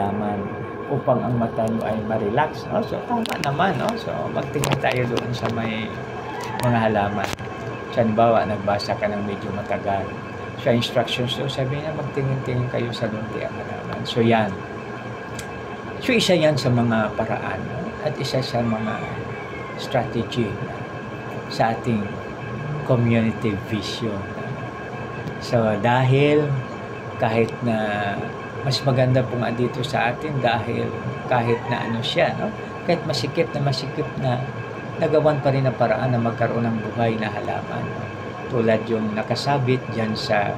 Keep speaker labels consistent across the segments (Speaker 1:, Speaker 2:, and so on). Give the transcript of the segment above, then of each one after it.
Speaker 1: halaman upang ang mata nyo ay ma-relax. No? So, tama naman. No? So, magtingin tayo doon sa may mga halaman. So, halimbawa, nagbasa ka ng medyo matagal. Sa instructions doon, sabi niya, magtingin-tingin kayo sa lunti ang halaman. So, yan. So, isa yan sa mga paraan. No? At isa sa mga strategy sa ating community vision. So, dahil kahit na mas maganda po nga dito sa atin dahil kahit na ano siya, no? Kahit masikip na nagawan pa rin ang paraan na magkaroon ng buhay na halaman. No? Tulad yung nakasabit dyan sa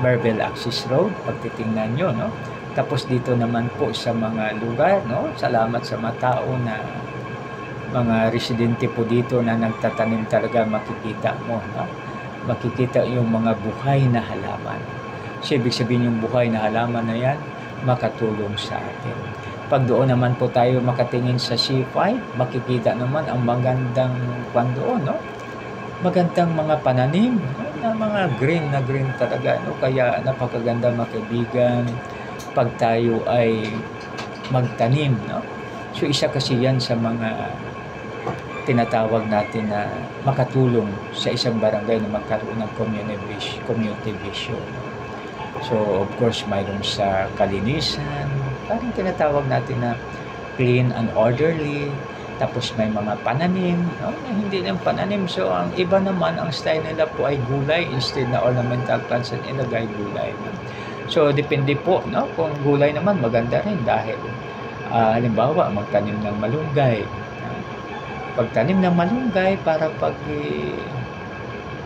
Speaker 1: Marble Axis Road, pagtitingnan nyo, no? Tapos dito naman po sa mga lugar, no? Salamat sa mga tao na mga residente po dito na nagtatanim talaga, makikita mo, no? Makikita yung mga buhay na halaman. So, ibig sabihin yung buhay na halaman na yan, makatulong sa atin. Pag doon naman po tayo makatingin sa C5, makikita naman ang magandang doon, no? Magandang mga pananim, no? Na mga green na green talaga, no? Kaya napakaganda mga kaibigan pag tayo ay magtanim, no? So, isa kasi yan sa mga tinatawag natin na makatulong sa isang barangay na magkaroon ng community vision. So, of course, mayroon sa kalinisan, parang tinatawag natin na clean and orderly. Tapos may mga pananim, no? Hindi lang pananim. So, ang iba naman, ang style nila po ay gulay instead na ornamental plants and ilagay gulay. No? So, depende po, no? Kung gulay naman, maganda rin dahil halimbawa, magtanim ng malunggay. Pagtanim ng malunggay para pag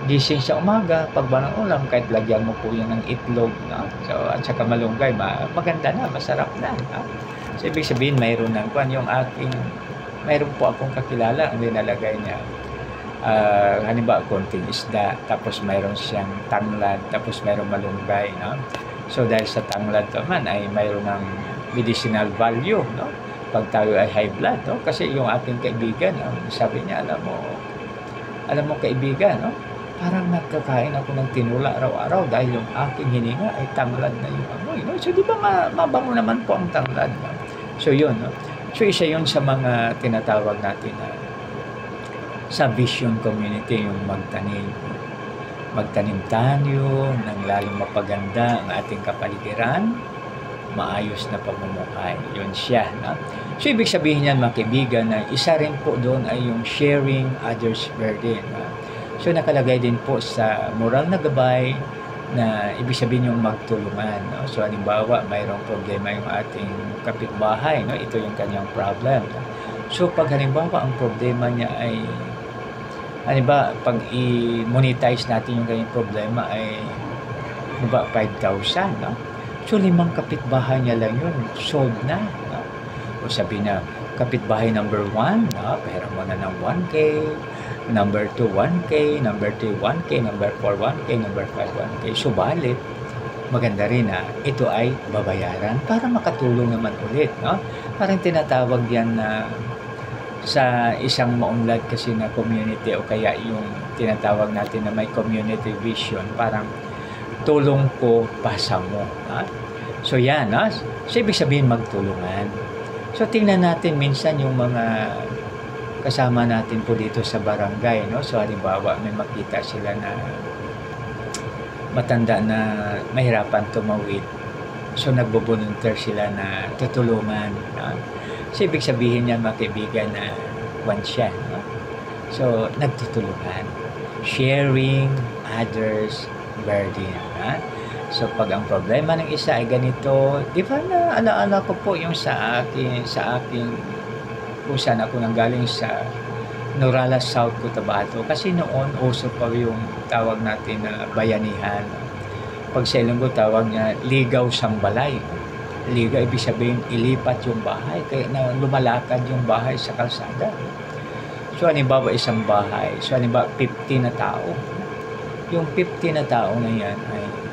Speaker 1: gising sa umaga, pag banang ulam, kahit lagyan mo po yan ng itlog, no? So, at saka malunggay, maganda na, masarap na. No? So, ibig sabihin, mayroon po akong kakilala, ang nilalagay niya, halimbawa, konting isda, tapos mayroon siyang tanglad, tapos mayroon malunggay, no? So, dahil sa tanglad naman, ay mayroon ng medicinal value, no? Pag tayo ay high blood, no? Kasi yung aking kaibigan, sabi niya, alam mo kaibigan, no? Parang nagkakain ako ng tinula araw-araw dahil yung aking hininga ay tanglad na yung amoy, no? So, di ba mabango naman po ang tanglad, no? So, yun, no? So, isa yun sa mga tinatawag natin na sa vision community, yung magtanim. Magtanim tayo ng lalong mapaganda ang ating kapaligiran, maayos na pamumuhay. Yun siya, no? So, ibig sabihin yan, mga kaibigan, na isa rin po doon ay yung sharing others' burden. No? So, nakalagay din po sa moral na gabay na ibig sabihin yung magtulungan. No? So, halimbawa, mayroong problema yung ating kapitbahay. No? Ito yung kanyang problem. No? So, pag halimbawa, ang problema niya ay halimbawa, pag i-monetize natin yung kanyang problema ay halimbawa, 5,000, no? So, 5 kapitbahay niya lang yun, sold na. No? O sabi na, kapitbahay number 1, no? Pera mo na ng 1K, number 2, 1K, number 3, 1K, number 4, 1K, number 5, 1K. So, balit, maganda rin na ito ay babayaran para makatulong naman ulit. No? Parang tinatawag yan na sa isang maunlad kasi na community o kaya yung tinatawag natin na may community vision, parang tulong ko, pasa mo. Ha? So, yan. Ha? So, ibig sabihin magtulungan. So, tingnan natin minsan yung mga kasama natin po dito sa barangay. No? So, halimbawa, may makita sila na matanda na mahirapan tumawid. So, nagbo-volunteer sila na tutulungan. No? So, ibig sabihin niya, mga kaibigan, na one siya. No? So, nagtutulungan. Sharing others' burden. Ha? So, pag ang problema ng isa ay ganito, di ba na alaala ko po yung sa akin kung saan ako nanggaling sa Norala, South Cotabato. Kasi noon, uso pa yung tawag natin na bayanihan. Pag sa Ilonggo, tawag niya ligaw sambalay. Ligaw, ibig sabihin, ilipat yung bahay. Kaya na lumalakad yung bahay sa kalsada. So, halimbawa, isang bahay. So, halimbawa, 50 na tao. Yung 50 na tao na yan ay